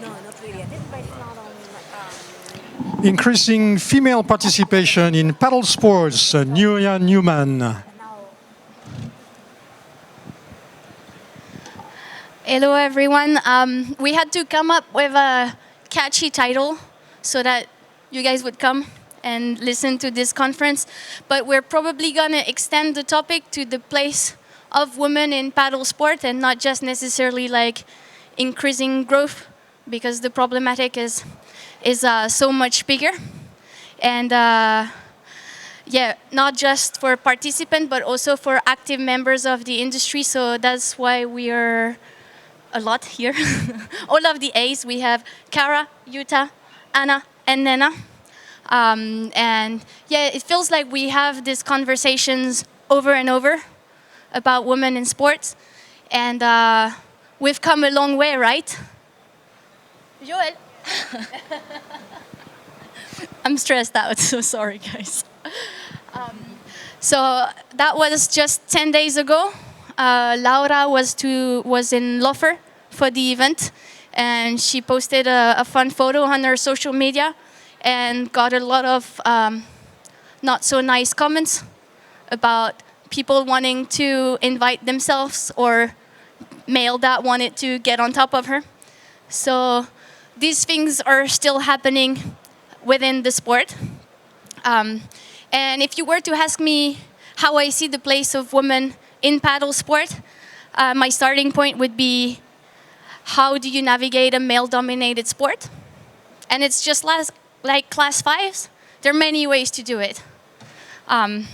No, not really. I didn't write it down on. Increasing female participation in paddle sports, Nouria Newman. Now, Hello, everyone. We had to come up with a catchy title so that you guys would come and listen to this conference. But we're probably going to extend the topic to the place of women in paddle sport and not just necessarily like increasing growth, because the problematic is so much bigger. And yeah, not just for participants, but also for active members of the industry. So that's why we are a lot here. All of the A's. We have Kara, Jutta, Anna, and Naina. And yeah, it feels like we have these conversations over and over about women in sports. And we've come a long way, right? Joël? I'm stressed out, so sorry, guys. So that was just 10 days ago. Laura was in Lofer for the event, and she posted a fun photo on her social media and got a lot of not so nice comments about people wanting to invite themselves or male that wanted to get on top of her. So these things are still happening within the sport. And if you were to ask me how I see the place of women in paddle sport, my starting point would be, how do you navigate a male-dominated sport? And it's just like class fives. There are many ways to do it. And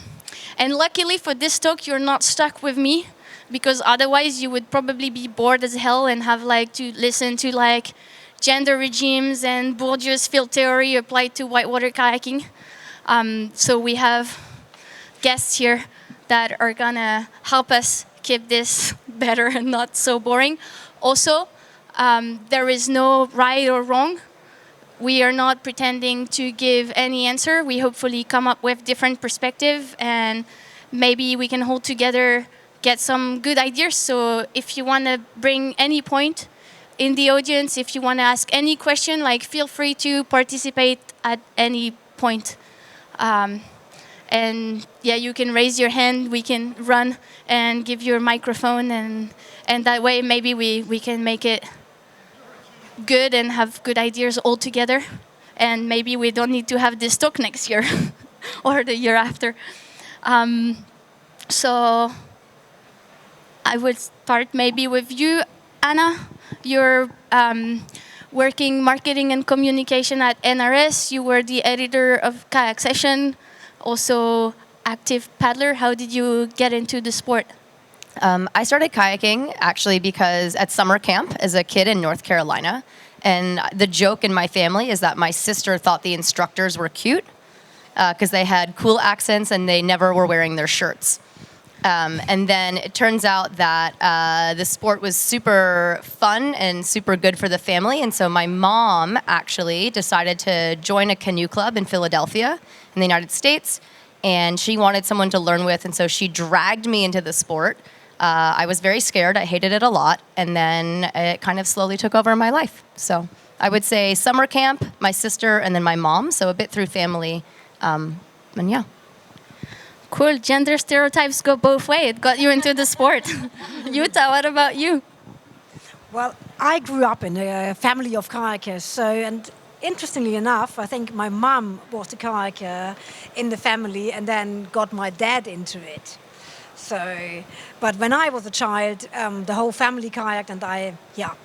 luckily for this talk, you're not stuck with me, because otherwise you would probably be bored as hell and have like to listen to like gender regimes and Bourdieu's field theory applied to whitewater kayaking. So we have guests here that are gonna help us keep this better and not so boring. Also, there is no right or wrong. We are not pretending to give any answer. We hopefully come up with different perspective, and maybe we can hold together, get some good ideas. So if you want to bring any point in the audience, if you want to ask any question, like, feel free to participate at any point. And yeah, you can raise your hand, we can run and give you a microphone, and that way maybe we can make it good and have good ideas all together. And maybe we don't need to have this talk next year or the year after. So I would start maybe with you, Anna. You're working marketing and communication at NRS. You were the editor of Kayak Session, also active paddler. How did you get into the sport? I started kayaking actually because at summer camp as a kid in North Carolina. And the joke in my family is that my sister thought the instructors were cute because they had cool accents and they never were wearing their shirts. And then it turns out that the sport was super fun and super good for the family. And so my mom actually decided to join a canoe club in Philadelphia in the United States. And she wanted someone to learn with. And so she dragged me into the sport. I was very scared. I hated it a lot. And then it kind of slowly took over my life. So I would say summer camp, my sister, and then my mom. So a bit through family. And yeah. Cool. Gender stereotypes go both ways. It got you into the sport. Jutta, what about you? well, I grew up in a family of kayakers, and interestingly enough, I think my mum was a kayaker in the family and then got my dad into it. So, but when I was a child, the whole family kayaked, and I,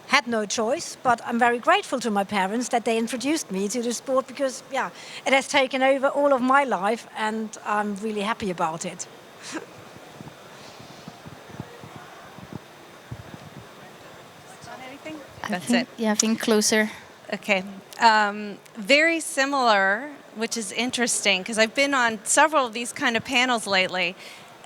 had no choice. But I'm very grateful to my parents that they introduced me to the sport because, it has taken over all of my life, and I'm really happy about it. Anything? I think closer. Okay. Very similar, which is interesting because I've been on several of these kind of panels lately,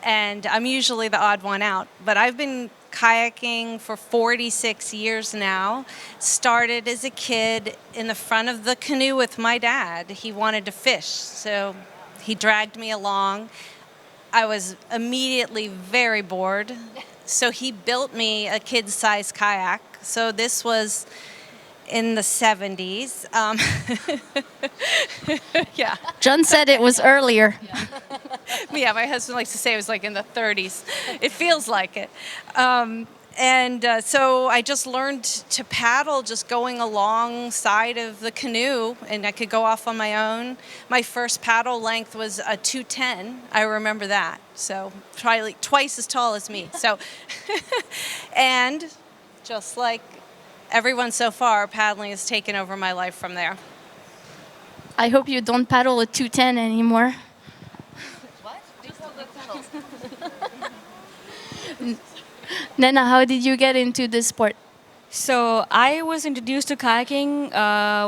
and I'm usually the odd one out. But I've been kayaking for 46 years now. Started as a kid in the front of the canoe with my dad. He wanted to fish, so he dragged me along. I was immediately very bored, so he built me a kid-sized kayak. So this was in the 70s. Yeah. John said it was earlier. Yeah, my husband likes to say it was like in the 30s. It feels like it. So I just learned to paddle just going alongside of the canoe, and I could go off on my own. My first paddle length was a 210. I remember that. So probably like twice as tall as me. So, and just like everyone so far, paddling has taken over my life from there. I hope you don't paddle a 210 anymore. What? Naina, how did you get into this sport? So I was introduced to kayaking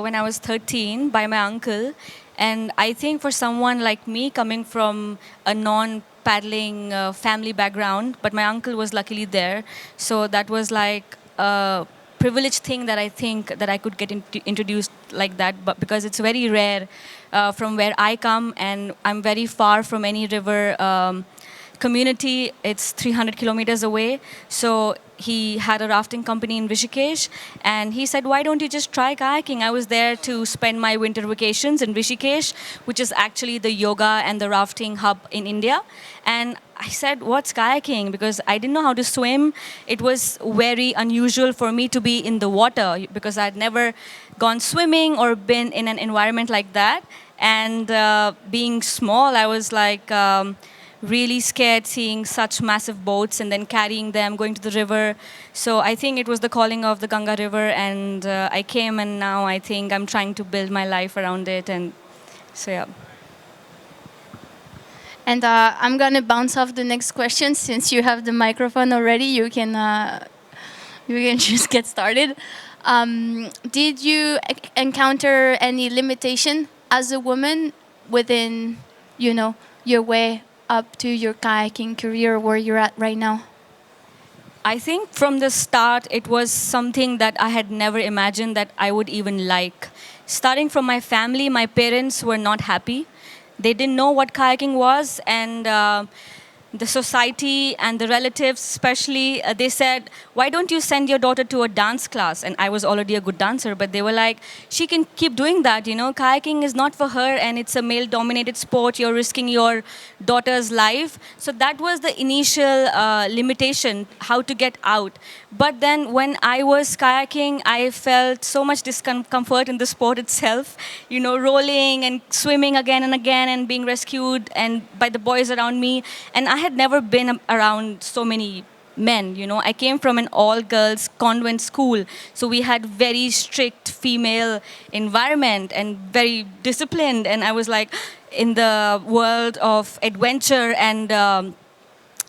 when I was 13 by my uncle. And I think for someone like me coming from a non-paddling family background, but my uncle was luckily there. So that was like a privileged thing that I think that I could get introduced like that, but because it's very rare from where I come, and I'm very far from any river community. It's 300 kilometers away. So he had a rafting company in Rishikesh, and he said, why don't you just try kayaking? I was there to spend my winter vacations in Rishikesh, which is actually the yoga and the rafting hub in India. And I said, what's kayaking? Because I didn't know how to swim. It was very unusual for me to be in the water because I'd never gone swimming or been in an environment like that. And being small, I was like really scared seeing such massive boats and then carrying them, going to the river. So I think it was the calling of the Ganga River, and I came, and now I think I'm trying to build my life around it. And so, yeah. And I'm going to bounce off the next question. Since you have the microphone already, you can just get started. Did you encounter any limitation as a woman within, your way up to your kayaking career where you're at right now? I think from the start, it was something that I had never imagined that I would even like. Starting from my family, my parents were not happy. They didn't know what kayaking was, and the society and the relatives especially, they said, why don't you send your daughter to a dance class? And I was already a good dancer, but they were like, she can keep doing that, kayaking is not for her, and it's a male-dominated sport, you're risking your daughter's life. So that was the initial limitation, how to get out. But then when I was kayaking, I felt so much discomfort in the sport itself, rolling and swimming again and again and being rescued and by the boys around me. And I had never been around so many men, I came from an all-girls convent school. So we had very strict female environment and very disciplined. And I was like in the world of adventure, and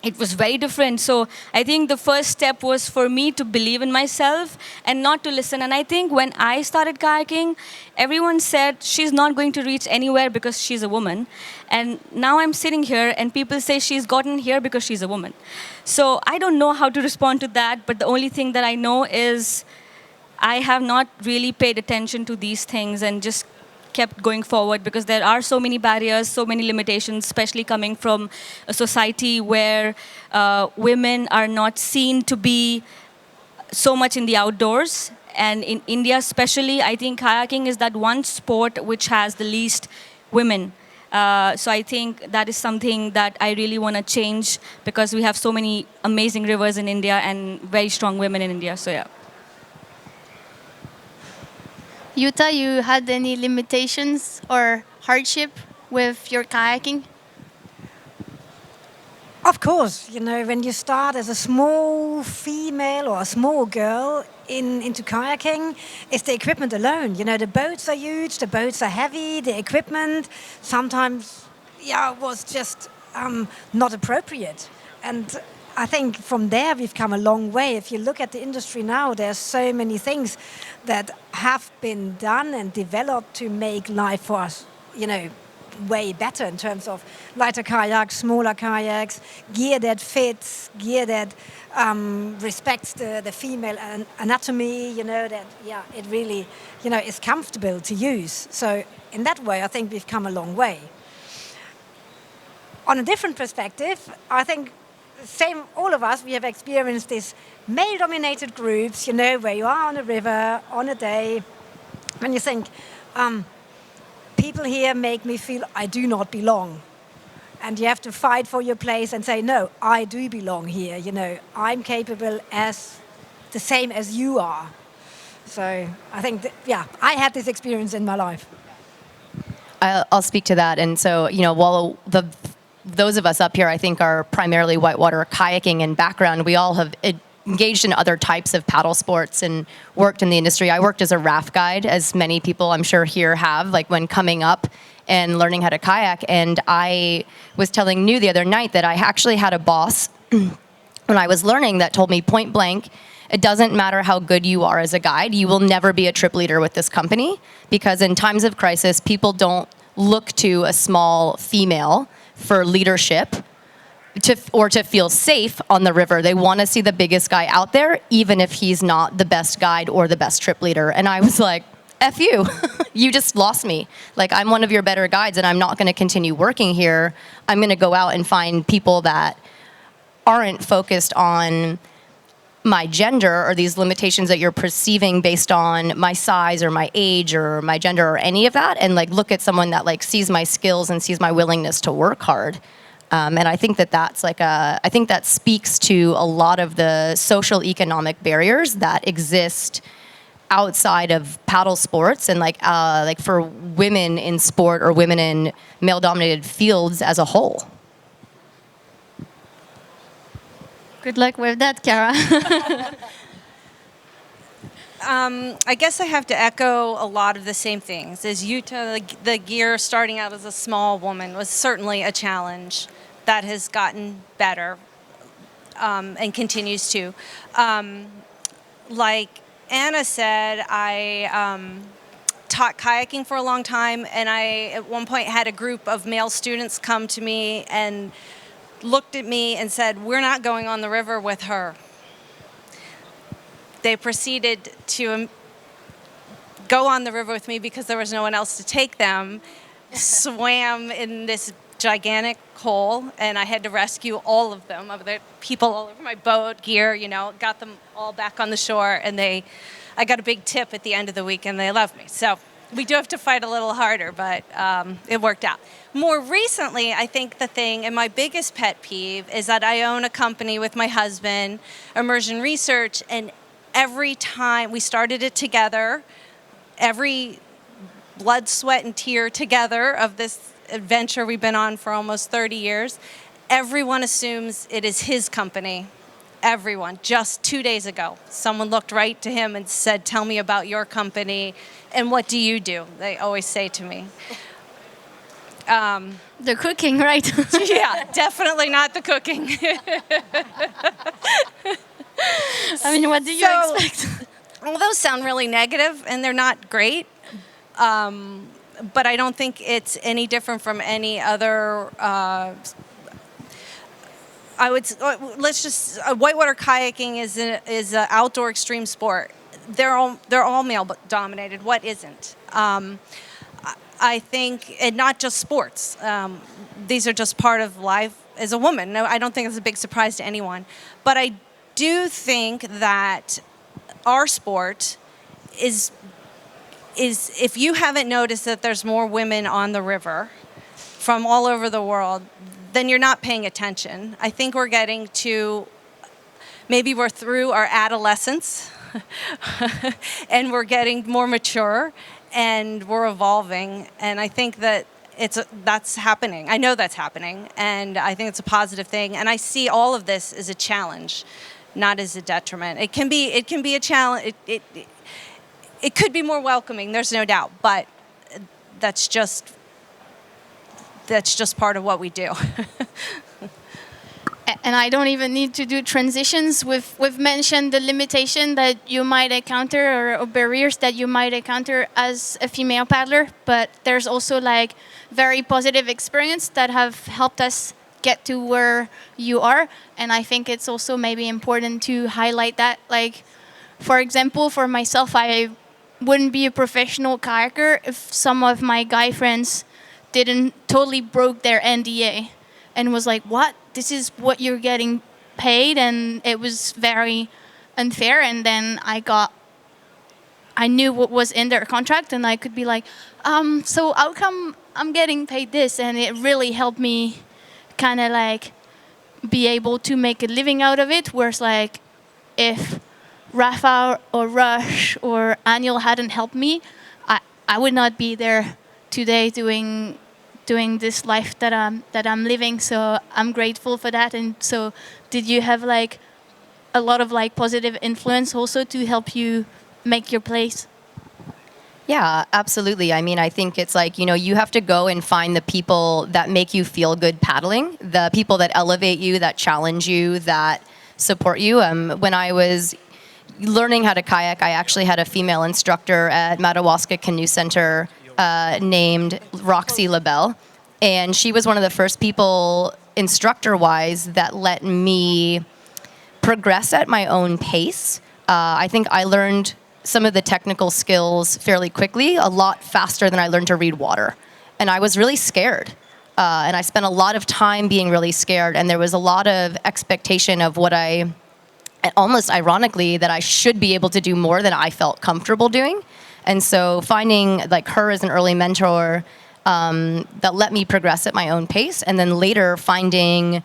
it was very different. So I think the first step was for me to believe in myself and not to listen. And I think when I started kayaking, everyone said she's not going to reach anywhere because she's a woman. And now I'm sitting here and people say she's gotten here because she's a woman. So I don't know how to respond to that, but the only thing that I know is I have not really paid attention to these things and just kept going forward, because there are so many barriers, so many limitations, especially coming from a society where women are not seen to be so much in the outdoors. And in India especially, I think kayaking is that one sport which has the least women. So I think that is something that I really want to change, because we have so many amazing rivers in India and very strong women in India. So yeah. Jutta, you had any limitations or hardship with your kayaking? Of course, when you start as a small female or a small girl into kayaking, it's the equipment alone. The boats are huge, the boats are heavy, the equipment sometimes, was just not appropriate. And I think from there we've come a long way. If you look at the industry now, there's so many things that have been done and developed to make life for us, way better in terms of lighter kayaks, smaller kayaks, gear that fits, gear that respects the female anatomy, that, it really, is comfortable to use. So in that way, I think we've come a long way. On a different perspective, I think same, all of us, we have experienced these male-dominated groups, you know, where you are on a river on a day, and you think, people here make me feel I do not belong. And you have to fight for your place and say, no, I do belong here, you know, I'm capable as the same as you are. So I think, I had this experience in my life. I'll speak to that. And so, you know, while those of us up here, I think, are primarily whitewater kayaking in background, we all have engaged in other types of paddle sports and worked in the industry. I worked as a raft guide, as many people I'm sure here have, like when coming up and learning how to kayak. And I was telling New the other night that I actually had a boss when I was learning that told me point blank, it doesn't matter how good you are as a guide, you will never be a trip leader with this company, because in times of crisis, people don't look to a small female for leadership or to feel safe on the river. They want to see the biggest guy out there, even if he's not the best guide or the best trip leader. And I was like, F you. You just lost me. Like, I'm one of your better guides, and I'm not going to continue working here. I'm going to go out and find people that aren't focused on my gender or these limitations that you're perceiving based on my size or my age or my gender or any of that, and like look at someone that like sees my skills and sees my willingness to work hard. And I think that's like I think that speaks to a lot of the social economic barriers that exist outside of paddle sports, and like for women in sport or women in male-dominated fields as a whole. Good luck with that, Kara. I guess I have to echo a lot of the same things. As Jutta, the gear starting out as a small woman was certainly a challenge that has gotten better and continues to. Like Anna said, I taught kayaking for a long time, and I at one point had a group of male students come to me and looked at me and said, we're not going on the river with her. They proceeded to go on the river with me because there was no one else to take them, swam in this gigantic hole, and I had to rescue all of them, of the people all over my boat, gear, you know, got them all back on the shore, and I got a big tip at the end of the week, and they loved me. So we do have to fight a little harder, but it worked out. More recently, I think the thing, and my biggest pet peeve, is that I own a company with my husband, Immersion Research, and every time we started it together, every blood, sweat, and tear together of this adventure we've been on for almost 30 years, everyone assumes it is his company. Everyone. Just 2 days ago, someone looked right to him and said, tell me about your company, and what do you do? They always say to me. The cooking, right? Yeah, definitely not the cooking. I mean, what do you expect? Well, those sound really negative, and they're not great. But I don't think it's any different from any other. Whitewater kayaking is an outdoor extreme sport. They're all male dominated. What isn't? I think, and not just sports. These are just part of life as a woman. No, I don't think it's a big surprise to anyone. But I do think that our sport is if you haven't noticed that there's more women on the river from all over the world, then you're not paying attention. I think we're getting to, maybe we're through our adolescence and we're getting more mature and we're evolving. And I think that that's happening. I know that's happening, and I think it's a positive thing. And I see all of this as a challenge, not as a detriment. It can be a challenge. It could be more welcoming, there's no doubt, but that's just part of what we do. And I don't even need to do transitions. We've mentioned the limitation that you might encounter or barriers that you might encounter as a female paddler, but there's also like very positive experience that have helped us get to where you are. And I think it's also maybe important to highlight that. Like, for example, for myself, I wouldn't be a professional kayaker if some of my guy friends didn't totally broke their NDA and was like, what? This is what you're getting paid, and it was very unfair. And then I knew what was in their contract, and I could be like, so how come I'm getting paid this? And it really helped me kind of like be able to make a living out of it. Whereas like if Rafa or Rush or Anil hadn't helped me, I would not be there today doing this life that I'm living. So I'm grateful for that. And so did you have like a lot of like positive influence also to help you make your place? Yeah, absolutely. I mean, I think it's like, you have to go and find the people that make you feel good paddling, the people that elevate you, that challenge you, that support you. When I was learning how to kayak, I actually had a female instructor at Madawaska Canoe Center named Roxy LaBelle. And she was one of the first people, instructor-wise, that let me progress at my own pace. I think I learned some of the technical skills fairly quickly, a lot faster than I learned to read water. And I was really scared. And I spent a lot of time being really scared. And there was a lot of expectation of almost ironically, that I should be able to do more than I felt comfortable doing. And so finding like her as an early mentor that let me progress at my own pace. And then later finding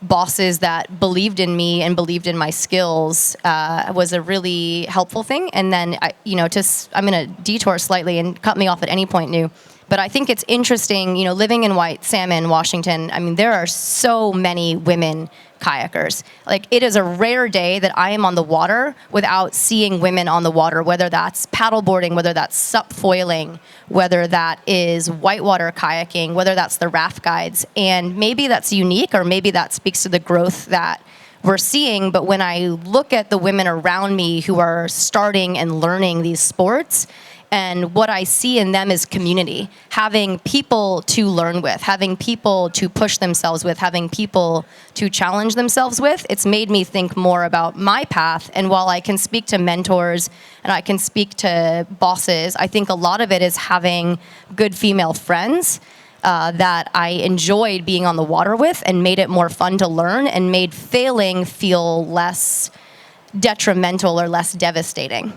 bosses that believed in me and believed in my skills was a really helpful thing. And then, I'm going to detour slightly and cut me off at any point, New. But I think it's interesting, living in White Salmon, Washington, I mean, there are so many women kayakers. Like, it is a rare day that I am on the water without seeing women on the water, whether that's paddleboarding, whether that's sup foiling, whether that is whitewater kayaking, whether that's the raft guides. And maybe that's unique, or maybe that speaks to the growth that we're seeing. But when I look at the women around me who are starting and learning these sports, and what I see in them is community, having people to learn with, having people to push themselves with, having people to challenge themselves with. It's made me think more about my path. And while I can speak to mentors and I can speak to bosses, I think a lot of it is having good female friends that I enjoyed being on the water with, and made it more fun to learn, and made failing feel less detrimental or less devastating.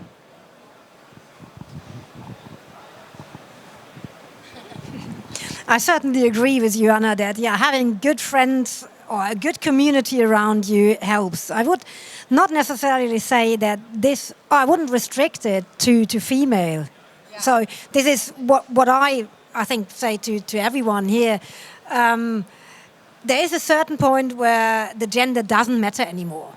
I certainly agree with you, Anna, that having good friends or a good community around you helps. I would not necessarily say that I wouldn't restrict it to female. Yeah. So this is what I think say to everyone here. There is a certain point where the gender doesn't matter anymore.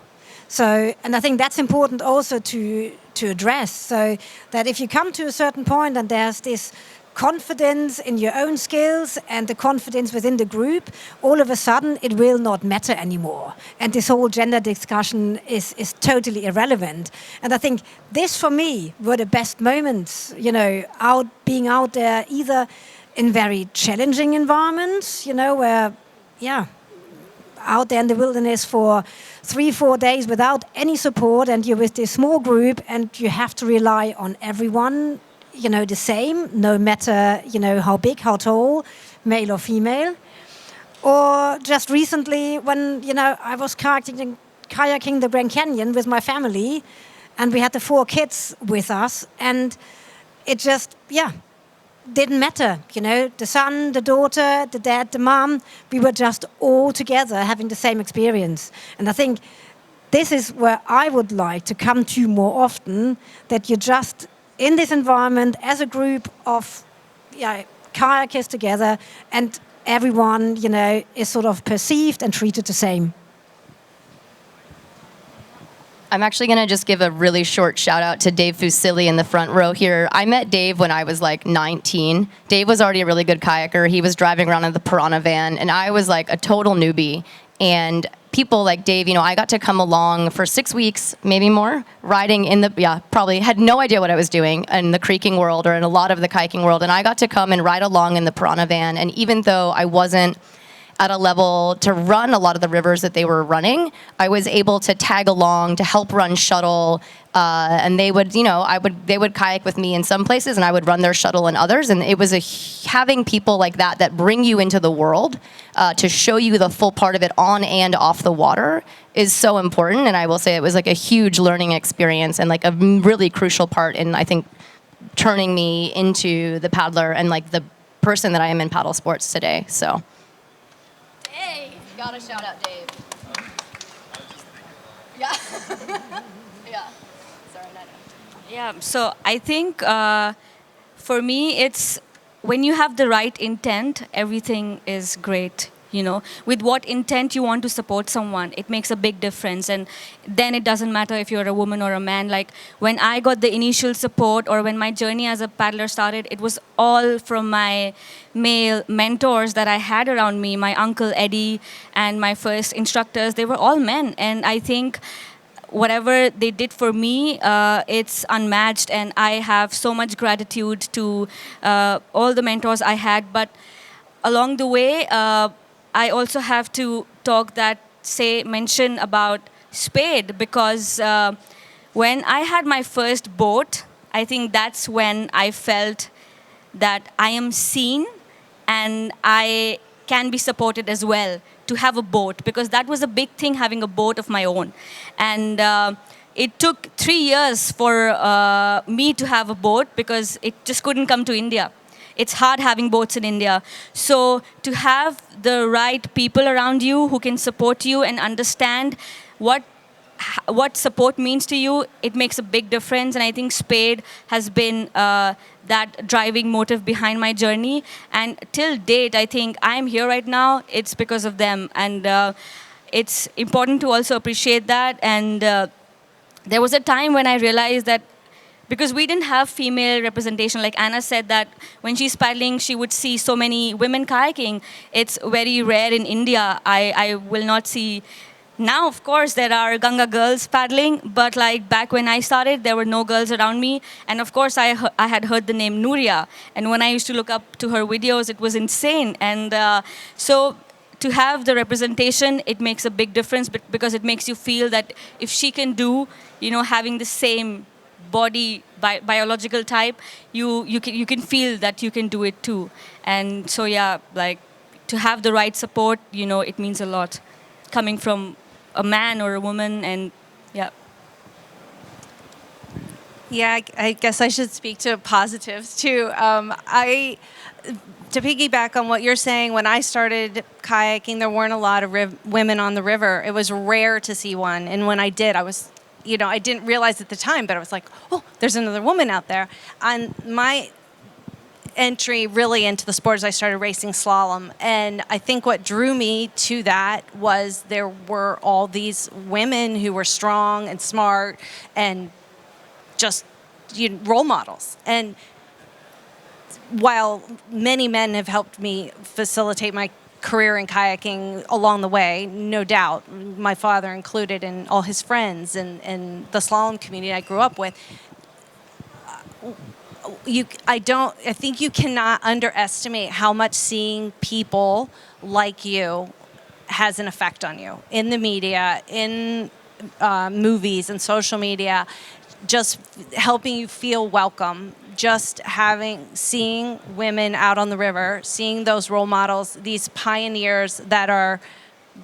So, and I think that's important also to address. So that if you come to a certain point and there's this confidence in your own skills and the confidence within the group, all of a sudden it will not matter anymore. And this whole gender discussion is totally irrelevant. And I think this, for me, were the best moments, being out there, either in very challenging environments, where, out there in the wilderness for 3-4 days without any support, and you're with this small group and you have to rely on everyone the same, no matter, how big, how tall, male or female. Or just recently when, I was kayaking the Grand Canyon with my family, and we had the 4 kids with us, and it just, didn't matter. The son, the daughter, the dad, the mom, we were just all together having the same experience. And I think this is where I would like to come to more often, that you just in this environment as a group of kayakers together, and everyone, is sort of perceived and treated the same. I'm actually going to just give a really short shout out to Dave Fusilli in the front row here. I met Dave when I was like 19. Dave was already a really good kayaker. He was driving around in the Piranha van, and I was like a total newbie. And people like Dave, I got to come along for 6 weeks, maybe more, riding in probably had no idea what I was doing in the creeking world or in a lot of the kayaking world. And I got to come and ride along in the Piranha van. And even though I wasn't at a level to run a lot of the rivers that they were running. I was able to tag along to help run shuttle, and they would, they would kayak with me in some places, and I would run their shuttle in others. And it was having people like that bring you into the world to show you the full part of it on and off the water is so important. And I will say it was like a huge learning experience and like a really crucial part in, I think, turning me into the paddler and like the person that I am in paddle sports today. So, hey, gotta shout out Dave. Yeah. Yeah. Sorry, Naina. Yeah, so I think for me, it's when you have the right intent, everything is great. With what intent you want to support someone, it makes a big difference. And then it doesn't matter if you're a woman or a man. Like when I got the initial support or when my journey as a paddler started, it was all from my male mentors that I had around me. My uncle Eddie and my first instructors, they were all men. And I think whatever they did for me, it's unmatched. And I have so much gratitude to all the mentors I had. But along the way, I also have to mention about Spade, because when I had my first boat, I think that's when I felt that I am seen and I can be supported as well to have a boat, because that was a big thing, having a boat of my own. And it took 3 years for me to have a boat because it just couldn't come to India. It's hard having boats in India. So to have the right people around you who can support you and understand what support means to you, it makes a big difference. And I think Spade has been that driving motive behind my journey. And till date, I think I'm here right now, it's because of them. And it's important to also appreciate that. And there was a time when I realized that because we didn't have female representation, like Anna said that when she's paddling, she would see so many women kayaking. It's very rare in India. I will not see. Now, of course, there are Ganga girls paddling, but like back when I started, there were no girls around me. And of course, I had heard the name Nouria. And when I used to look up to her videos, it was insane. And so to have the representation, it makes a big difference because it makes you feel that if she can do, having the same body biological type, you can feel that you can do it too. And so yeah, like to have the right support, it means a lot coming from a man or a woman. And yeah. Yeah, I guess I should speak to positives too. To piggyback on what you're saying, when I started kayaking, there weren't a lot of women on the river. It was rare to see one. And when I did, I was I didn't realize at the time, but I was like, oh, there's another woman out there. And my entry really into the sport is I started racing slalom. And I think what drew me to that was there were all these women who were strong and smart and just role models. And while many men have helped me facilitate my career in kayaking along the way, no doubt, my father included and all his friends and the slalom community I grew up with, I think you cannot underestimate how much seeing people like you has an effect on you in the media, in movies and social media, just helping you feel welcome. Just seeing women out on the river, seeing those role models, these pioneers that are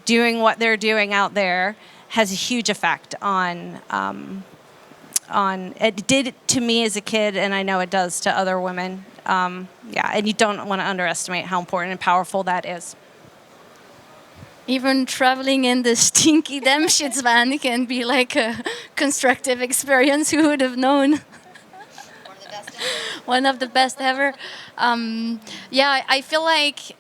doing what they're doing out there, has a huge effect on. It did it to me as a kid, and I know it does to other women. And you don't want to underestimate how important and powerful that is. Even traveling in the stinky Demschitz van can be like a constructive experience. Who would have known? One of the best ever. I feel like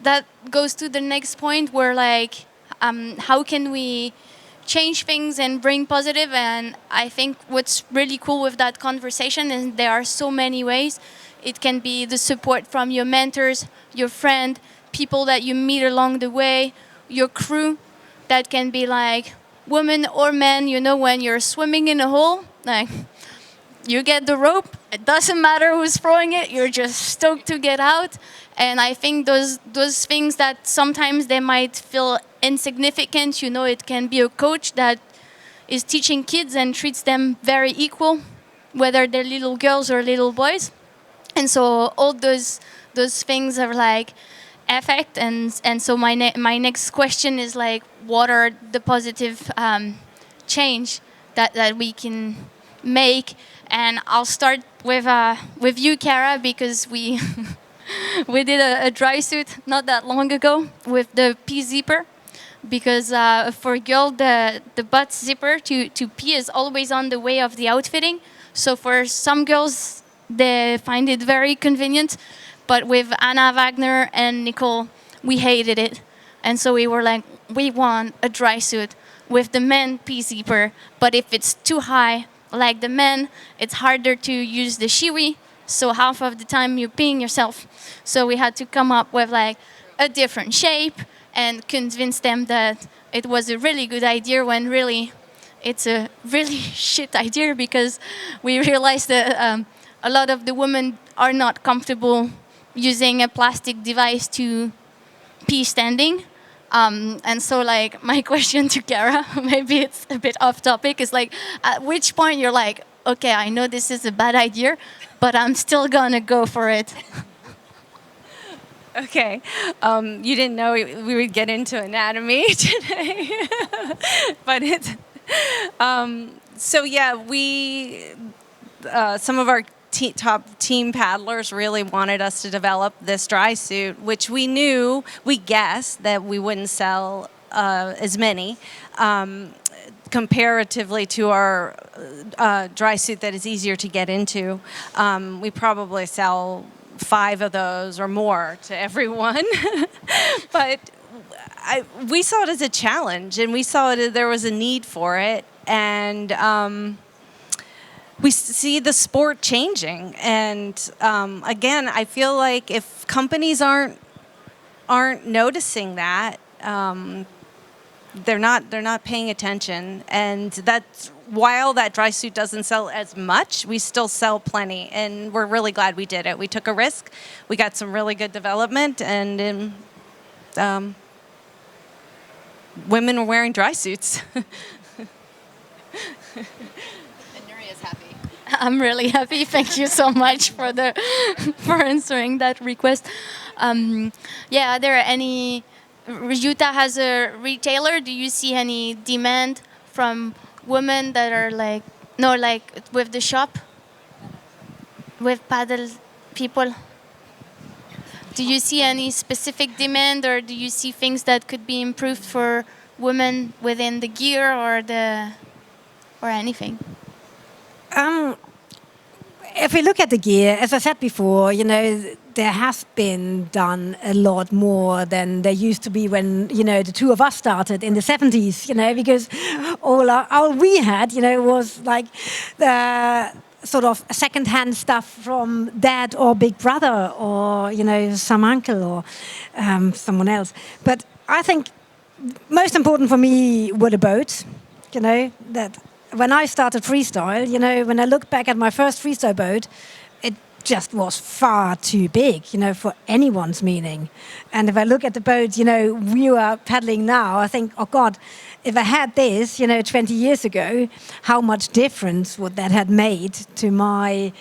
that goes to the next point where like how can we change things and bring positive. And I think what's really cool with that conversation is there are so many ways. It can be the support from your mentors, your friend, people that you meet along the way, your crew. That can be like women or men, when you're swimming in a hole, like you get the rope. It doesn't matter who's throwing it. You're just stoked to get out. And I think those things that sometimes they might feel insignificant. You know, it can be a coach that is teaching kids and treats them very equal, whether they're little girls or little boys. And so all those things are like affect. And so my next question is like, what are the positive change that we can make? And I'll start with you, Kara, because we we did a dry suit not that long ago with the P zipper, because for a girl the butt zipper to pee is always on the way of the outfitting. So for some girls they find it very convenient, but with Anna Wagner and Nicole we hated it, and so we were like, we want a dry suit with the men P zipper, but if it's too high like the men, it's harder to use the shiwi, so half of the time you're peeing yourself. So we had to come up with like a different shape and convince them that it was a really good idea when really it's a really shit idea, because we realized that a lot of the women are not comfortable using a plastic device to pee standing. And so like my question to Kara, maybe it's a bit off topic, is like, at which point you're like, okay, I know this is a bad idea, but I'm still gonna go for it. Okay, you didn't know we would get into anatomy today, but it's so yeah. We some of our top team paddlers really wanted us to develop this dry suit, which we guessed that we wouldn't sell as many comparatively to our dry suit that is easier to get into. We probably sell 5 of those or more to everyone. But we saw it as a challenge, and we saw it, there was a need for it, and we see the sport changing. And again, I feel like if companies aren't noticing that, they're not paying attention. And that's, while that dry suit doesn't sell as much, we still sell plenty, and we're really glad we did it. We took a risk. We got some really good development, and women were wearing dry suits. I'm really happy. Thank you so much for answering that request. Yeah, are there any? Jutta has a retailer. Do you see any demand from women that are like with the shop, with paddle people? Do you see any specific demand, or do you see things that could be improved for women within the gear or anything? If we look at the gear, as I said before, there has been done a lot more than there used to be when, the two of us started in the 70s, because all we had, was like the sort of second-hand stuff from dad or big brother or, some uncle or someone else. But I think most important for me were the boats, that when I started freestyle, when I look back at my first freestyle boat, it just was far too big, for anyone's meaning. And if I look at the boat, we are paddling now, I think, oh God, if I had this, 20 years ago, how much difference would that have made to my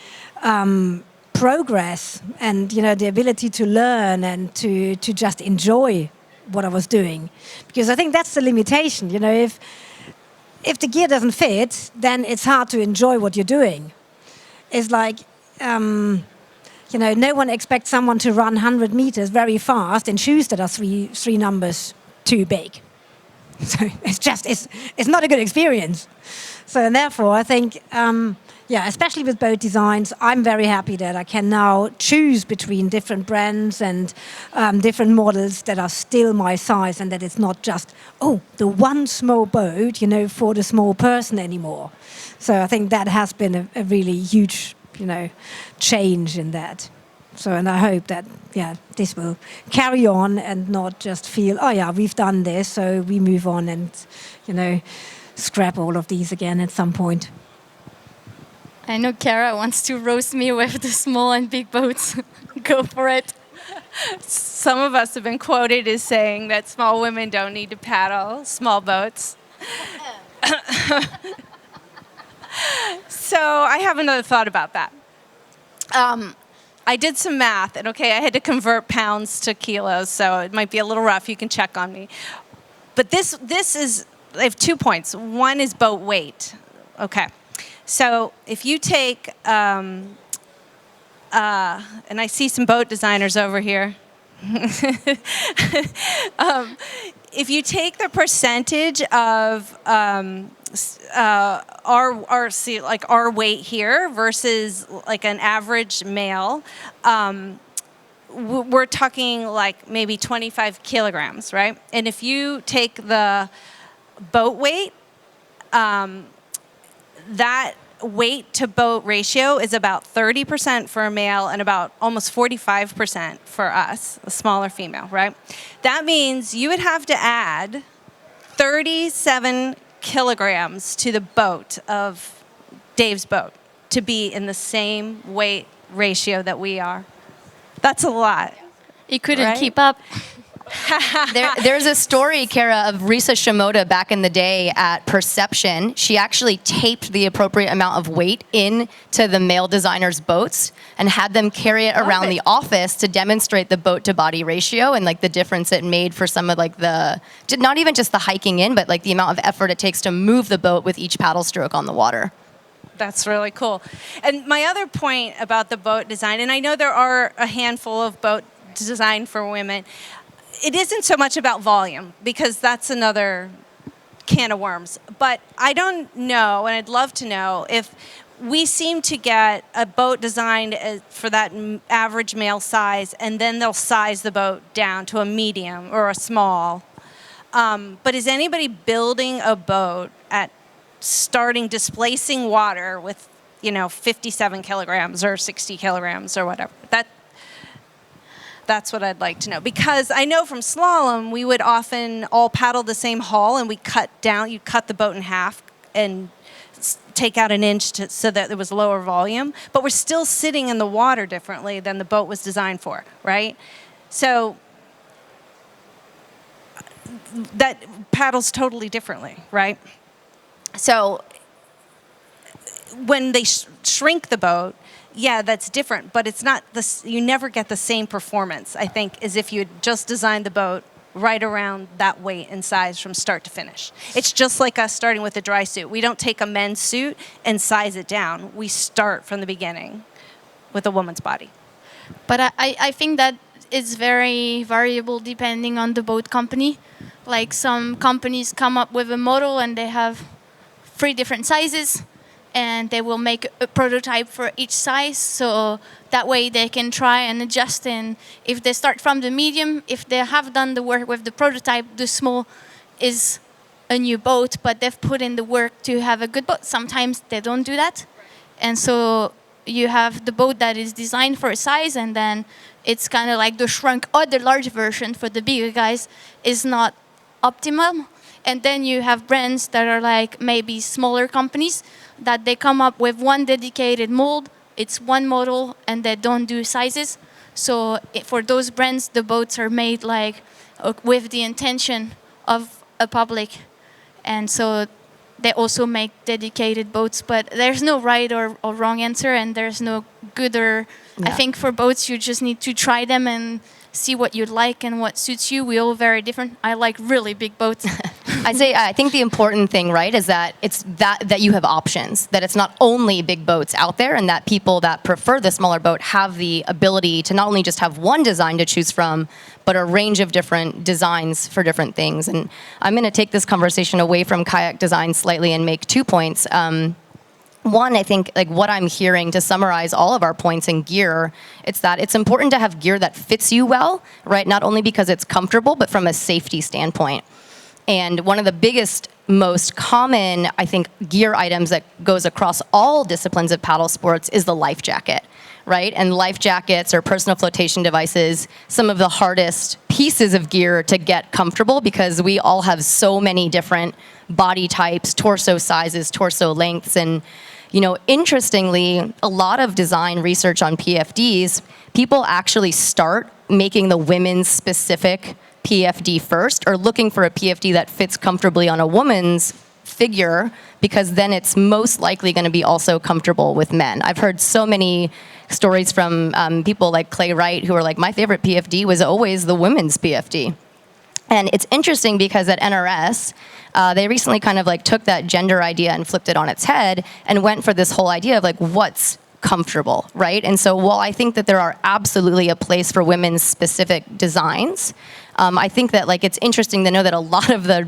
progress and, the ability to learn and to just enjoy what I was doing. Because I think that's the limitation, if the gear doesn't fit, then it's hard to enjoy what you're doing. It's like, no one expects someone to run 100 meters very fast in shoes that are three numbers too big. So it's not a good experience. So and therefore, I think, especially with boat designs, I'm very happy that I can now choose between different brands and different models that are still my size, and that it's not just, the one small boat, for the small person anymore. So I think that has been a really huge, change in that. So, and I hope that, this will carry on and not just feel, we've done this, so we move on and, scrap all of these again at some point. I know Kara wants to roast me with the small and big boats. Go for it. Some of us have been quoted as saying that small women don't need to paddle small boats. So I have another thought about that. I did some math, and okay, I had to convert pounds to kilos, so it might be a little rough. You can check on me. But this is, I have 2 points. One is boat weight. Okay. So if you take, and I see some boat designers over here. If you take the percentage of our weight here versus like an average male, we're talking like maybe 25 kilograms, right? And if you take the boat weight, that weight to boat ratio is about 30% for a male and about almost 45% for us, a smaller female, right? That means you would have to add 37 kilograms to the boat of Dave's boat to be in the same weight ratio that we are. That's a lot. You couldn't Right? keep up. There's a story, Kara, of Risa Shimoda back in the day at Perception. She actually taped the appropriate amount of weight into the male designers' boats and had them carry it around the office to demonstrate the boat-to-body ratio and like the difference it made for some of like the, not even just the hiking in, but like the amount of effort it takes to move the boat with each paddle stroke on the water. That's really cool. And my other point about the boat design, and I know there are a handful of boat design for women, it isn't so much about volume, because that's another can of worms. But I don't know, and I'd love to know, if we seem to get a boat designed for that average male size, and then they'll size the boat down to a medium or a small. But is anybody building a boat at starting displacing water with, 57 kilograms or 60 kilograms or whatever? That's what I'd like to know. Because I know from slalom, we would often all paddle the same hull, and you cut the boat in half and take out an inch so that there was lower volume. But we're still sitting in the water differently than the boat was designed for, right? So that paddles totally differently, right? So when they shrink the boat, yeah, that's different, but it's not you never get the same performance, I think, as if you had just designed the boat right around that weight and size from start to finish. It's just like us starting with a dry suit. We don't take a men's suit and size it down. We start from the beginning with a woman's body. But I think that it's very variable depending on the boat company. Like some companies come up with a model and they have 3 different sizes, and they will make a prototype for each size, so that way they can try and adjust. And if they start from the medium, if they have done the work with the prototype, the small is a new boat, but they've put in the work to have a good boat. Sometimes they don't do that. And so you have the boat that is designed for a size, and then it's kind of like the shrunk or the large version for the bigger guys is not optimal. And then you have brands that are like maybe smaller companies that they come up with one dedicated mold, it's one model, and they don't do sizes. So for those brands, the boats are made like with the intention of a public. And so they also make dedicated boats, but there's no right or wrong answer, and there's no good or... Yeah. I think for boats, you just need to try them and see what you like and what suits you. We're all very different. I like really big boats. I think the important thing, right, is that it's that you have options, that it's not only big boats out there, and that people that prefer the smaller boat have the ability to not only just have one design to choose from, but a range of different designs for different things. And I'm going to take this conversation away from kayak design slightly and make 2 points. One, I think, like what I'm hearing to summarize all of our points in gear, it's that it's important to have gear that fits you well, right? Not only because it's comfortable, but from a safety standpoint. And one of the biggest, most common, I think, gear items that goes across all disciplines of paddle sports is the life jacket, right? And life jackets or personal flotation devices, some of the hardest pieces of gear to get comfortable, because we all have so many different body types, torso sizes, torso lengths, and Interestingly, a lot of design research on PFDs, people actually start making the women's specific PFD first, or looking for a PFD that fits comfortably on a woman's figure, because then it's most likely going to be also comfortable with men. I've heard so many stories from people like Clay Wright, who are like, my favorite PFD was always the women's PFD. And it's interesting because at NRS, they recently kind of like took that gender idea and flipped it on its head and went for this whole idea of like, what's comfortable, right? And so while I think that there are absolutely a place for women's specific designs, I think that like it's interesting to know that a lot of the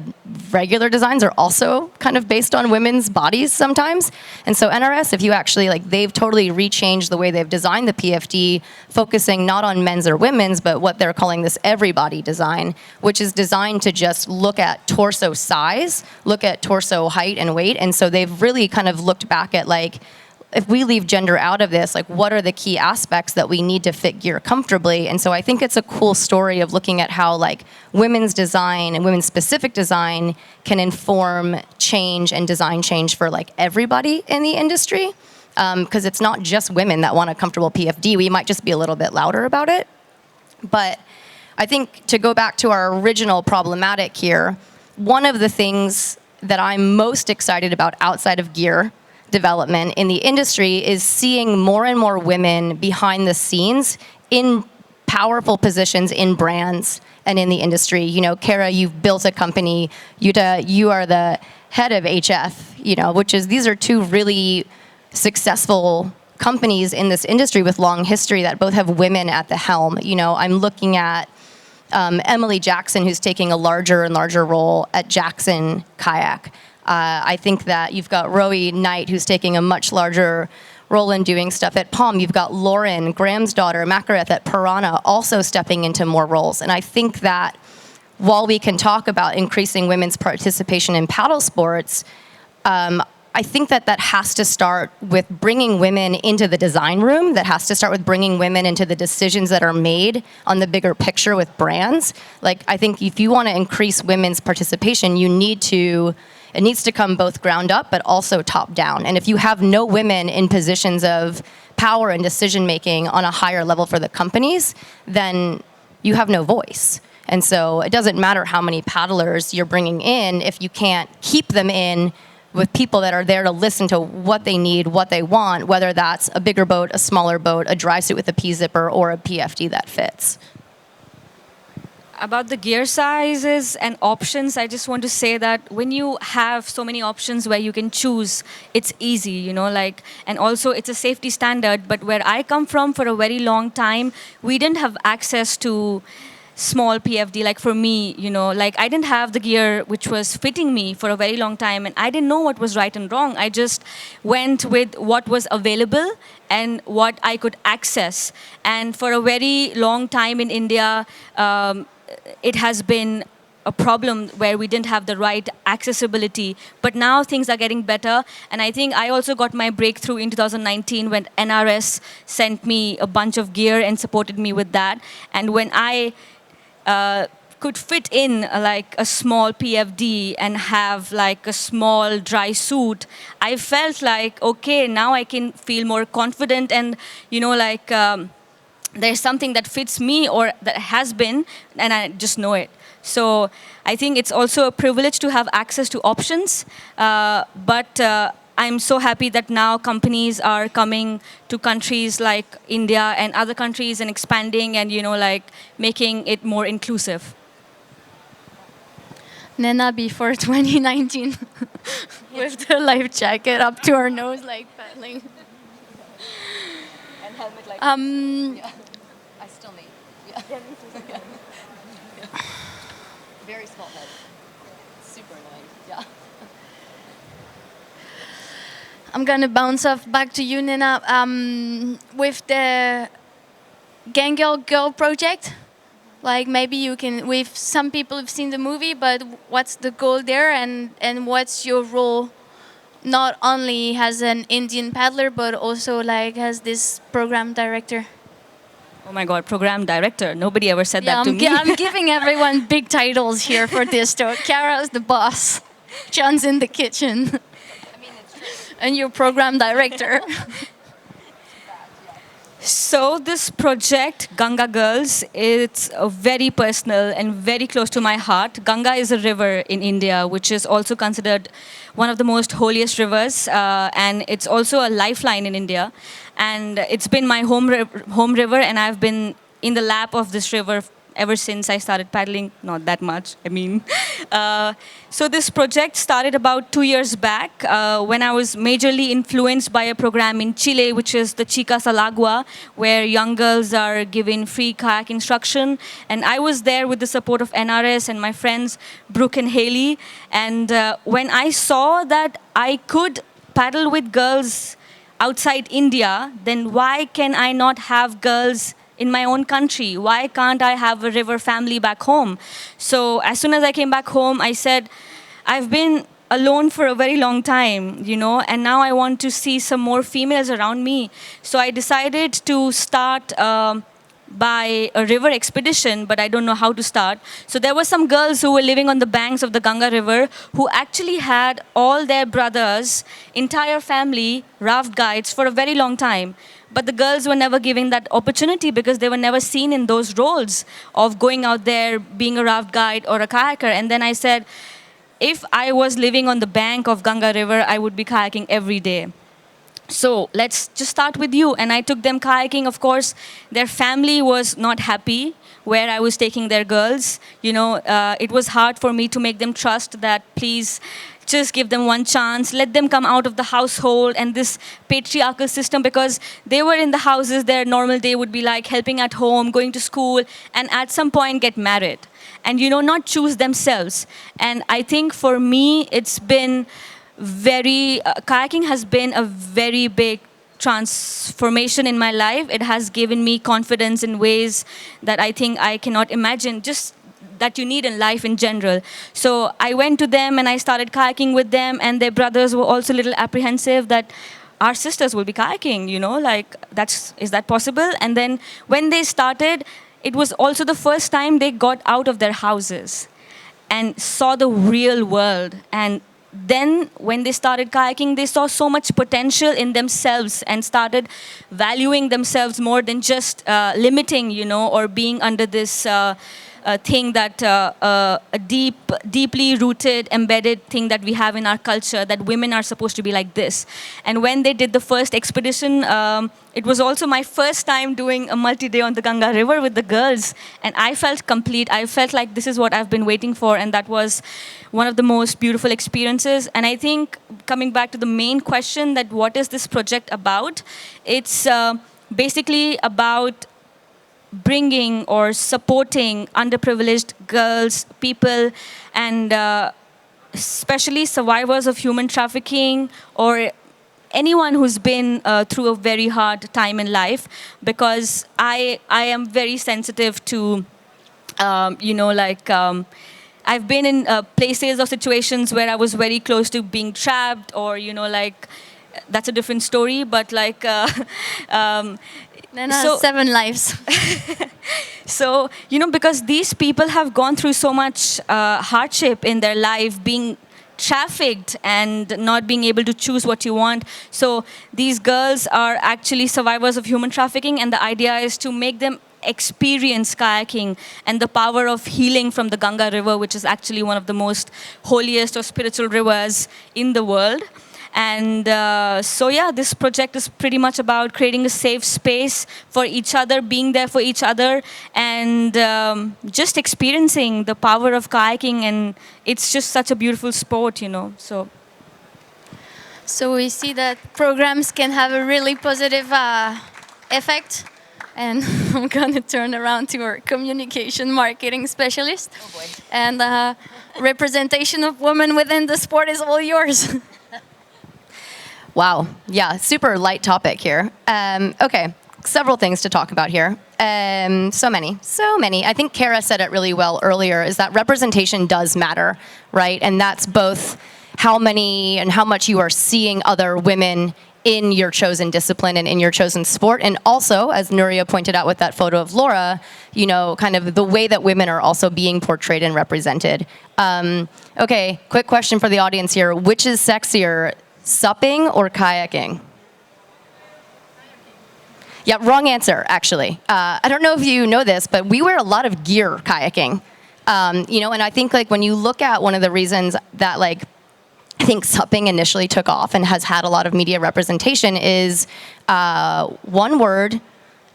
regular designs are also kind of based on women's bodies sometimes. And so NRS, if you actually like, they've totally rechanged the way they've designed the PFD, focusing not on men's or women's, but what they're calling this everybody design, which is designed to just look at torso size, look at torso height and weight. And so they've really kind of looked back at like, if we leave gender out of this, like what are the key aspects that we need to fit gear comfortably? And so I think it's a cool story of looking at how like women's design and women's specific design can inform change and design change for like everybody in the industry. Because it's not just women that want a comfortable PFD. We might just be a little bit louder about it. But I think to go back to our original problematic here, one of the things that I'm most excited about outside of gear development in the industry is seeing more and more women behind the scenes in powerful positions in brands and in the industry. Kara, you've built a company. Jutta, you are the head of HF, which is, these are two really successful companies in this industry with long history that both have women at the helm. I'm looking at Emily Jackson, who's taking a larger and larger role at Jackson Kayak. I think that you've got Rowie Knight, who's taking a much larger role in doing stuff at Palm. You've got Lauren, Graham's daughter, Makareth at Piranha, also stepping into more roles. And I think that while we can talk about increasing women's participation in paddle sports, I think that that has to start with bringing women into the design room. That has to start with bringing women into the decisions that are made on the bigger picture with brands. Like, I think if you want to increase women's participation, it needs to come both ground up, but also top down. And if you have no women in positions of power and decision making on a higher level for the companies, then you have no voice. And so it doesn't matter how many paddlers you're bringing in if you can't keep them in with people that are there to listen to what they need, what they want, whether that's a bigger boat, a smaller boat, a dry suit with a P-zipper, or a PFD that fits. About the gear sizes and options, I just want to say that when you have so many options where you can choose, it's easy, and also it's a safety standard. But where I come from, for a very long time, we didn't have access to small PFD. Like for me, I didn't have the gear which was fitting me for a very long time, and I didn't know what was right and wrong. I just went with what was available and what I could access. And for a very long time in India, it has been a problem where we didn't have the right accessibility. But now things are getting better. And I think I also got my breakthrough in 2019 when NRS sent me a bunch of gear and supported me with that. And when I could fit in like a small PFD and have like a small dry suit, I felt like, okay, now I can feel more confident and, there's something that fits me or that has been, and I just know it. So I think it's also a privilege to have access to options, but I'm so happy that now companies are coming to countries like India and other countries and expanding and, making it more inclusive. Naina before 2019 with the life jacket up to her nose, like paddling. And helmet like I still need. Very small head. Super annoying. Yeah. I'm gonna bounce off back to you, Naina. With the Gang Girl project, like maybe you can. With some people have seen the movie, but what's the goal there, and what's your role? Not only as an Indian paddler, but also like as this program director. Oh my God, program director. Nobody ever said that to me. I'm giving everyone big titles here for this. So Kara's the boss. John's in the kitchen. I mean, it's true. and your program director. So this project, Ganga Girls, it's very personal and very close to my heart. Ganga is a river in India, which is also considered one of the most holiest rivers, and it's also a lifeline in India. And it's been my home river, and I've been in the lap of this river ever since I started paddling. Not that much, I mean. So this project started about 2 years back when I was majorly influenced by a program in Chile, which is the Chicas al Agua, where young girls are given free kayak instruction. And I was there with the support of NRS and my friends, Brooke and Haley. And when I saw that I could paddle with girls outside India, then why can I not have girls in my own country? Why can't I have a river family back home? So as soon as I came back home, I said, I've been alone for a very long time, you know, and now I want to see some more females around me. So I decided to start by a river expedition, but I don't know how to start. So there were some girls who were living on the banks of the Ganga River who actually had all their brothers, entire family, raft guides for a very long time. But the girls were never given that opportunity because they were never seen in those roles of going out there, being a raft guide or a kayaker. And then I said, if I was living on the bank of Ganga River, I would be kayaking every day. So let's just start with you. And I took them kayaking. Of course, their family was not happy where I was taking their girls. You know, it was hard for me to make them trust that, please, just give them one chance, let them come out of the household and this patriarchal system, because they were in the houses, their normal day would be like helping at home, going to school, and at some point get married. And, you know, not choose themselves. And I think for me, it's been kayaking has been a very big transformation in my life. It has given me confidence in ways that I think I cannot imagine, just that you need in life in general. So I went to them and I started kayaking with them, and their brothers were also a little apprehensive that our sisters will be kayaking, you know, like, is that possible? And then when they started, it was also the first time they got out of their houses and saw the real world. And then when they started kayaking, they saw so much potential in themselves and started valuing themselves more than just limiting, you know, or being under this thing that a deeply rooted, embedded thing that we have in our culture, that women are supposed to be like this. And when they did the first expedition, it was also my first time doing a multi-day on the Ganga River with the girls. And I felt complete. I felt like this is what I've been waiting for. And that was one of the most beautiful experiences. And I think, coming back to the main question, that what is this project about? It's basically about bringing or supporting underprivileged girls, people, and especially survivors of human trafficking, or anyone who's been through a very hard time in life, because I am very sensitive to, you know, like, I've been in places or situations where I was very close to being trapped, or, you know, like, that's a different story, but like, Naina, 7 lives. So, you know, because these people have gone through so much hardship in their life, being trafficked and not being able to choose what you want. So these girls are actually survivors of human trafficking, and the idea is to make them experience kayaking and the power of healing from the Ganga River, which is actually one of the most holiest or spiritual rivers in the world. And so, yeah, this project is pretty much about creating a safe space for each other, being there for each other, and just experiencing the power of kayaking. And it's just such a beautiful sport, you know. So we see that programs can have a really positive effect. And I'm going to turn around to our communication marketing specialist. Oh boy. And representation of women within the sport is all yours. Wow. Yeah, super light topic here. Okay, several things to talk about here. So many. I think Kara said it really well earlier, is that representation does matter, right? And that's both how many and how much you are seeing other women in your chosen discipline and in your chosen sport. And also, as Nouria pointed out with that photo of Laura, you know, kind of the way that women are also being portrayed and represented. Okay, quick question for the audience here. Which is sexier, Supping or kayaking? Yeah, wrong answer, actually. I don't know if you know this, but we wear a lot of gear kayaking. And I think like when you look at one of the reasons that like I think supping initially took off and has had a lot of media representation is one word,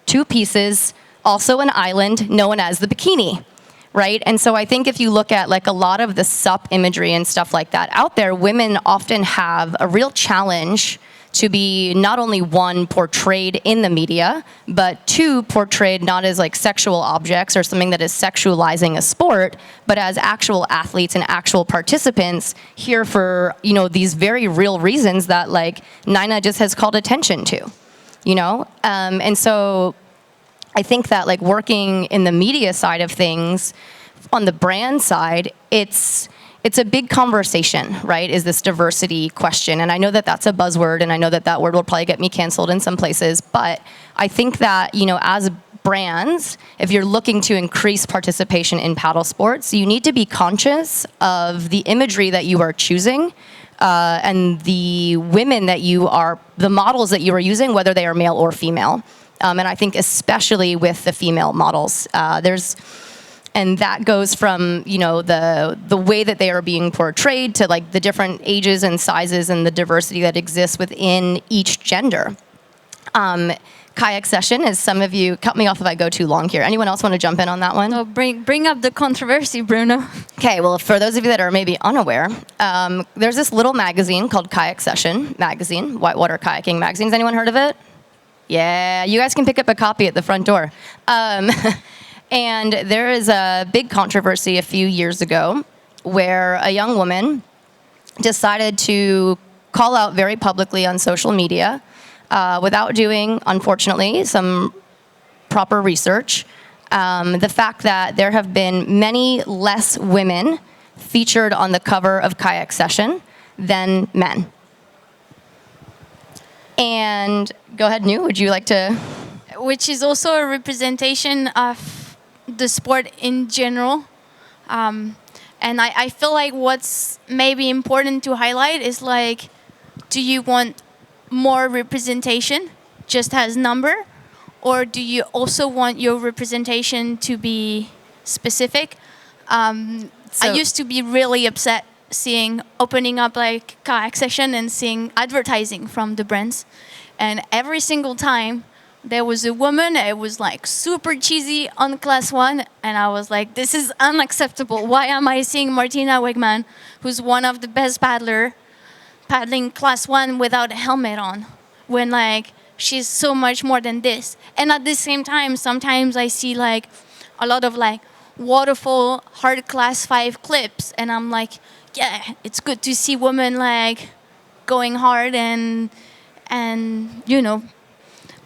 two pieces, also an island known as the bikini, right? And so I think if you look at like a lot of the sup imagery and stuff like that out there, women often have a real challenge to be not only one, portrayed in the media, but two, portrayed not as like sexual objects or something that is sexualizing a sport, but as actual athletes and actual participants here for, these very real reasons that like Naina just has called attention to, And so I think that like working in the media side of things, on the brand side, it's a big conversation, right, is this diversity question. And I know that that's a buzzword, and I know that that word will probably get me canceled in some places. But I think that, as brands, if you're looking to increase participation in paddle sports, you need to be conscious of the imagery that you are choosing and the women that the models that you are using, whether they are male or female. And I think especially with the female models, and that goes from, the way that they are being portrayed to like the different ages and sizes and the diversity that exists within each gender. Kayak session, as some of you, cut me off if I go too long here. Anyone else want to jump in on that one? No, bring up the controversy, Bruno. Okay, well, for those of you that are maybe unaware, there's this little magazine called Kayak Session Magazine, Whitewater Kayaking Magazine. Has anyone heard of it? Yeah, you guys can pick up a copy at the front door. And there is a big controversy a few years ago where a young woman decided to call out very publicly on social media without doing, unfortunately, some proper research, the fact that there have been many less women featured on the cover of Kayak Session than men. And go ahead, Nu, would you like to? Which is also a representation of the sport in general. And I feel like what's maybe important to highlight is like, do you want more representation just as number? Or do you also want your representation to be specific? I used to be really upset opening up like Kayak Session and seeing advertising from the brands. And every single time there was a woman, it was like super cheesy on class 1, and I was like, this is unacceptable. Why am I seeing Martina Wegman, who's one of the best paddling class 1 without a helmet on, when like she's so much more than this? And at the same time, sometimes I see like a lot of like waterfall hard class 5 clips, and I'm like, yeah, it's good to see women like going hard and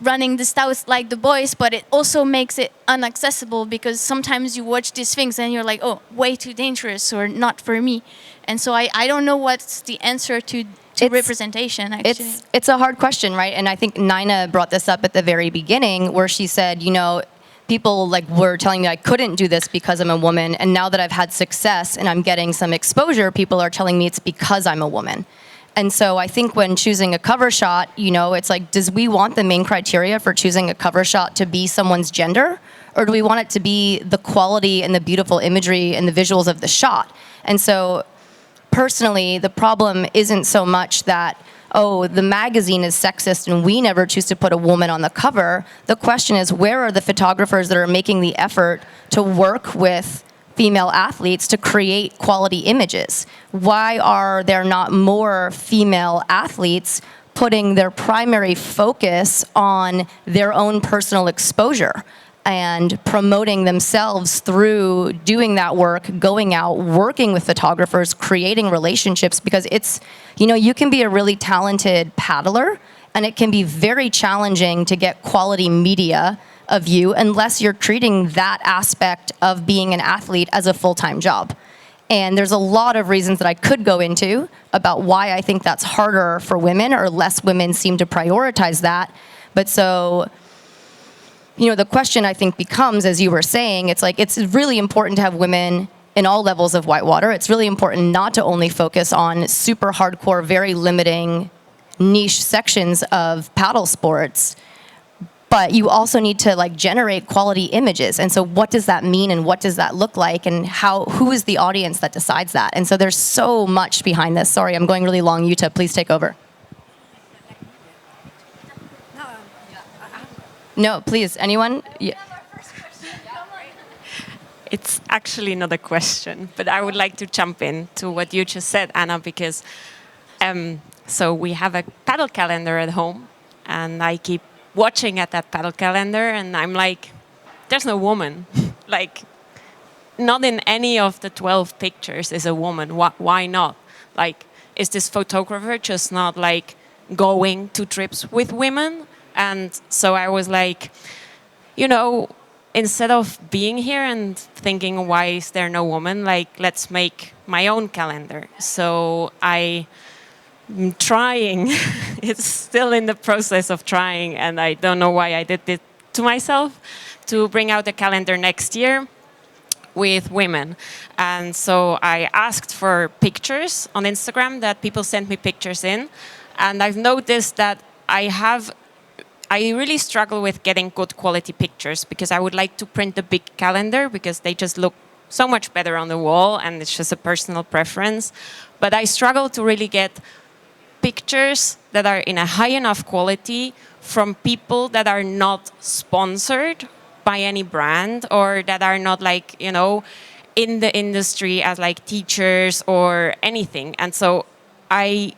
running the stouts like the boys, but it also makes it inaccessible because sometimes you watch these things and you're like, oh, way too dangerous or not for me. And so I don't know what's the answer to representation, actually. It's a hard question, right? And I think Naina brought this up at the very beginning where she said, people like were telling me I couldn't do this because I'm a woman, and now that I've had success and I'm getting some exposure, people are telling me it's because I'm a woman. And so I think when choosing a cover shot, it's like, does we want the main criteria for choosing a cover shot to be someone's gender? Or do we want it to be the quality and the beautiful imagery and the visuals of the shot? And so personally, the problem isn't so much that, the magazine is sexist and we never choose to put a woman on the cover. The question is, where are the photographers that are making the effort to work with female athletes to create quality images? Why are there not more female athletes putting their primary focus on their own personal exposure and promoting themselves through doing that work, going out, working with photographers, creating relationships? Because it's, you can be a really talented paddler and it can be very challenging to get quality media of you unless you're treating that aspect of being an athlete as a full-time job. And there's a lot of reasons that I could go into about why I think that's harder for women, or less women seem to prioritize that. But so, the question I think becomes, as you were saying, it's like it's really important to have women in all levels of whitewater, it's really important not to only focus on super hardcore, very limiting niche sections of paddle sports, but you also need to like generate quality images. And so what does that mean and what does that look like and who is the audience that decides that? And so there's so much behind this. Sorry, I'm going really long. Jutta, please take over. No, please, anyone? Yeah. It's actually not a question, but I would like to jump in to what you just said, Anna, because so we have a paddle calendar at home, and I keep watching at that paddle calendar, and I'm like, there's no woman. Like, not in any of the 12 pictures is a woman. Why not? Like, is this photographer just not like going to trips with women? And so I was like, you know, instead of being here and thinking, why is there no woman? Like, let's make my own calendar. So I'm trying. It's still in the process of trying, and I don't know why I did it to myself, to bring out a calendar next year with women. And so I asked for pictures on Instagram that people sent me pictures in. And I've noticed that I really struggle with getting good quality pictures because I would like to print a big calendar because they just look so much better on the wall, and it's just a personal preference. But I struggle to really get pictures that are in a high enough quality from people that are not sponsored by any brand or that are not like, you know, in the industry as like teachers or anything. And so I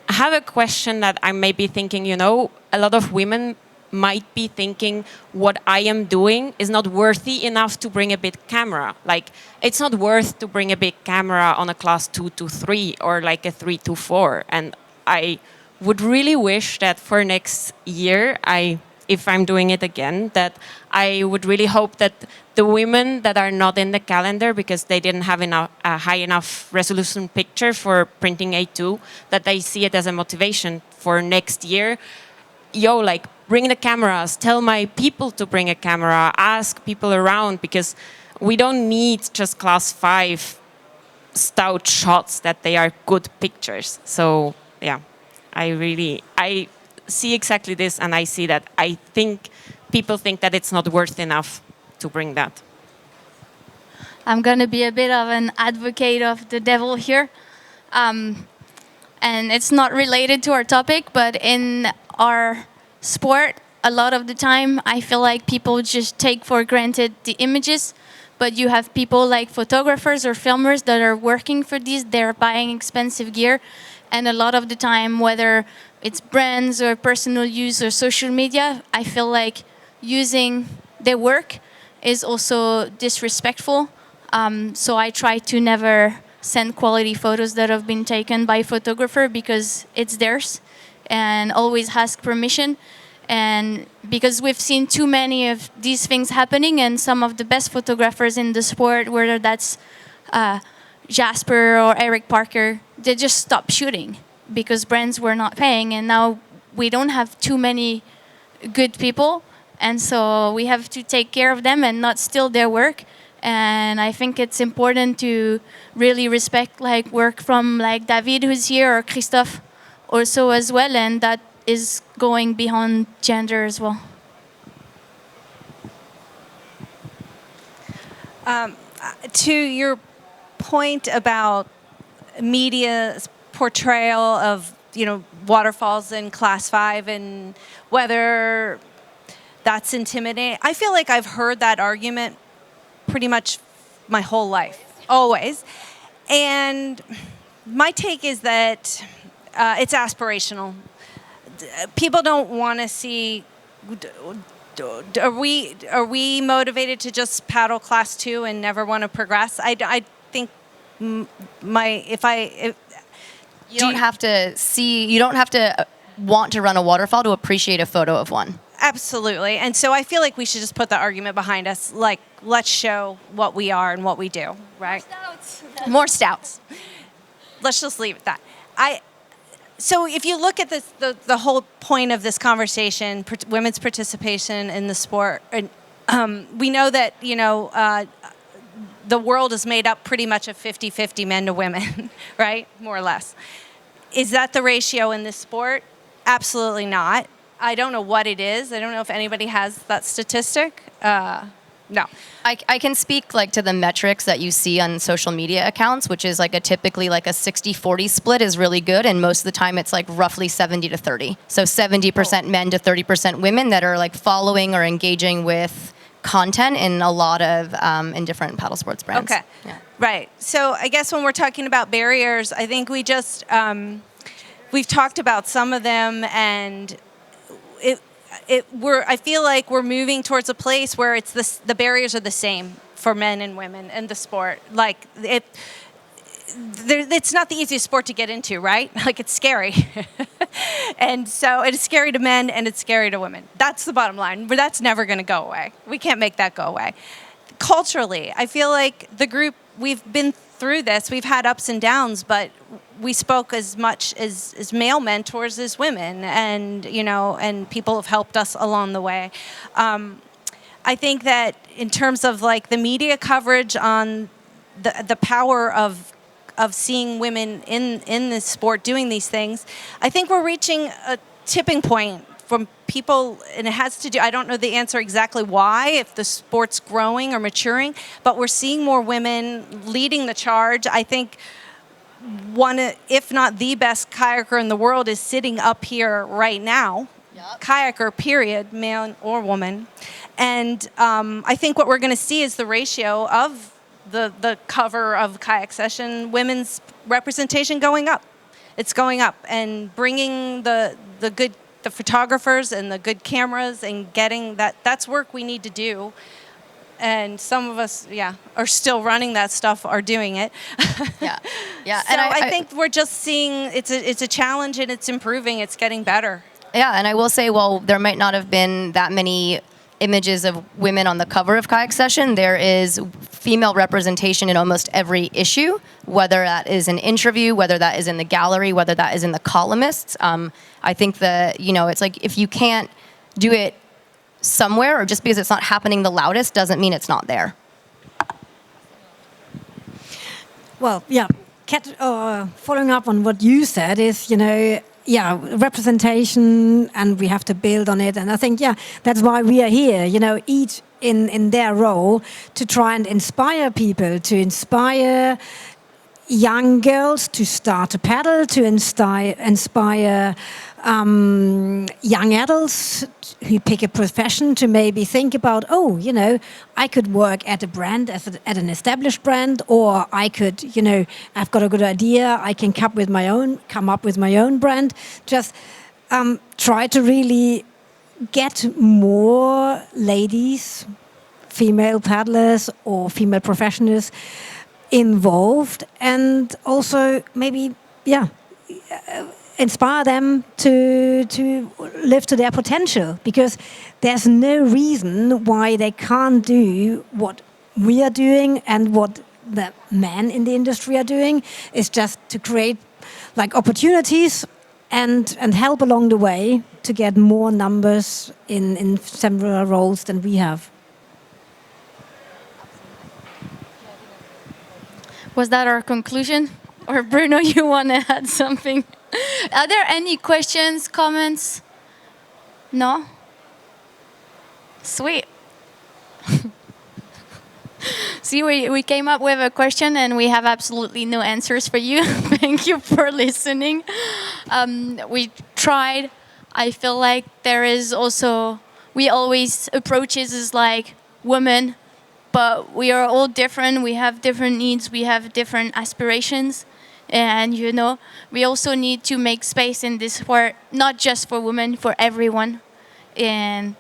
have a question that I may be thinking, you know, a lot of women might be thinking what I am doing is not worthy enough to bring a big camera. Like, it's not worth to bring a big camera on a class 2 to 3 or like a 3 to 4. And I would really wish that for next year, if I'm doing it again, that I would really hope that the women that are not in the calendar because they didn't have a high enough resolution picture for printing A2, that they see it as a motivation for next year. Like, bring the cameras, tell my people to bring a camera, ask people around, because we don't need just class 5 stout shots that they are good pictures. So, yeah, I see exactly this, and I see that I think people think that it's not worth enough to bring that. I'm going to be a bit of an advocate of the devil here. And it's not related to our topic, but in our sport, a lot of the time, I feel like people just take for granted the images, but you have people like photographers or filmers that are working for these, they're buying expensive gear, and a lot of the time, whether it's brands or personal use or social media, I feel like using their work is also disrespectful. So I try to never send quality photos that have been taken by a photographer because it's theirs, and always ask permission. And because we've seen too many of these things happening, and some of the best photographers in the sport, whether that's Jasper or Eric Parker, they just stopped shooting because brands were not paying, and now we don't have too many good people, and so we have to take care of them and not steal their work. And I think it's important to really respect like work from like David, who's here, or Christophe also as well, and that is going beyond gender as well. To your point about media's portrayal of, you know, waterfalls in class 5 and whether that's intimidating, I feel like I've heard that argument pretty much my whole life, always. And my take is that it's aspirational. People don't want to see. Are we motivated to just paddle class 2 and never want to progress? I think you don't have to want to run a waterfall to appreciate a photo of one. Absolutely. And so I feel like we should just put the argument behind us, like, let's show what we are and what we do, right? More stouts. Let's just leave it at that. So if you look at this, the whole point of this conversation, women's participation in the sport, we know that, you know, the world is made up pretty much of 50-50 men to women, right? More or less. Is that the ratio in this sport? Absolutely not. I don't know what it is. I don't know if anybody has that statistic. No. I can speak like to the metrics that you see on social media accounts, which is like typically like a 60-40 split is really good, and most of the time it's like roughly 70-30. So 70% men to 30% women that are like following or engaging with content in a lot of in different paddle sports brands. Okay. Yeah. Right. So I guess when we're talking about barriers, I think we just we've talked about some of them, and I feel like we're moving towards a place where it's the barriers are the same for men and women in the sport. Like it's not the easiest sport to get into, right? Like it's scary. And so it's scary to men and it's scary to women. That's the bottom line. But that's never going to go away. We can't make that go away. Culturally, I feel like the group, we've been through this. We've had ups and downs, but we spoke as much as male mentors as women, and and people have helped us along the way. I think that in terms of like the media coverage on the power of seeing women in this sport doing these things, I think we're reaching a tipping point from people, and it has to do, I don't know the answer exactly why, if the sport's growing or maturing, but we're seeing more women leading the charge. I think one, if not the best kayaker in the world is sitting up here right now. Yep. Kayaker, period, male or woman. And I think what we're going to see is the ratio of the cover of Kayak Session, women's representation going up. It's going up, and bringing the photographers and the good cameras and getting that's work we need to do. And some of us, are still running that stuff, are doing it. Yeah. So and I think we're just seeing it's a challenge, and it's improving. It's getting better. Yeah, and I will say, well, there might not have been that many images of women on the cover of Kayak Session. There is female representation in almost every issue, whether that is an interview, whether that is in the gallery, whether that is in the columnists. I think it's like if you can't do it somewhere, or just because it's not happening the loudest doesn't mean it's not there. Well, yeah, following up on what you said is, representation, and we have to build on it. And I think, that's why we are here, each in their role, to try and inspire people, to inspire young girls to start to paddle, to inspire young adults who pick a profession to maybe think about, I could work at a brand, at an established brand, or I could, I've got a good idea, I can come up with my own brand. Just try to really get more ladies, female paddlers or female professionals involved, and also maybe, inspire them to live to their potential, because there's no reason why they can't do what we are doing and what the men in the industry are doing. Is just to create like opportunities and help along the way to get more numbers in several roles than we have. Was that our conclusion? Or Bruno, you want to add something? Are there any questions, comments? No? Sweet. See, we came up with a question and we have absolutely no answers for you. Thank you for listening. We tried. I feel like there is also, we always approach it as like women, but we are all different. We have different needs. We have different aspirations. And, we also need to make space in this sport, not just for women, for everyone. And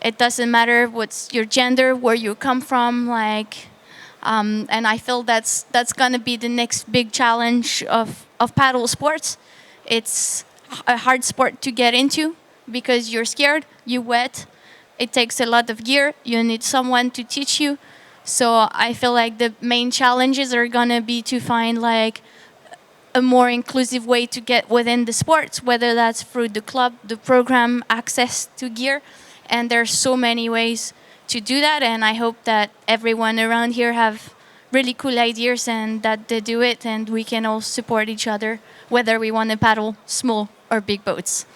it doesn't matter what's your gender, where you come from, and I feel that's going to be the next big challenge of paddle sports. It's a hard sport to get into because you're scared, you're wet, it takes a lot of gear, you need someone to teach you. So I feel like the main challenges are going to be to find a more inclusive way to get within the sports, whether that's through the club, the program, access to gear. And there's so many ways to do that. And I hope that everyone around here have really cool ideas and that they do it, and we can all support each other, whether we want to paddle small or big boats.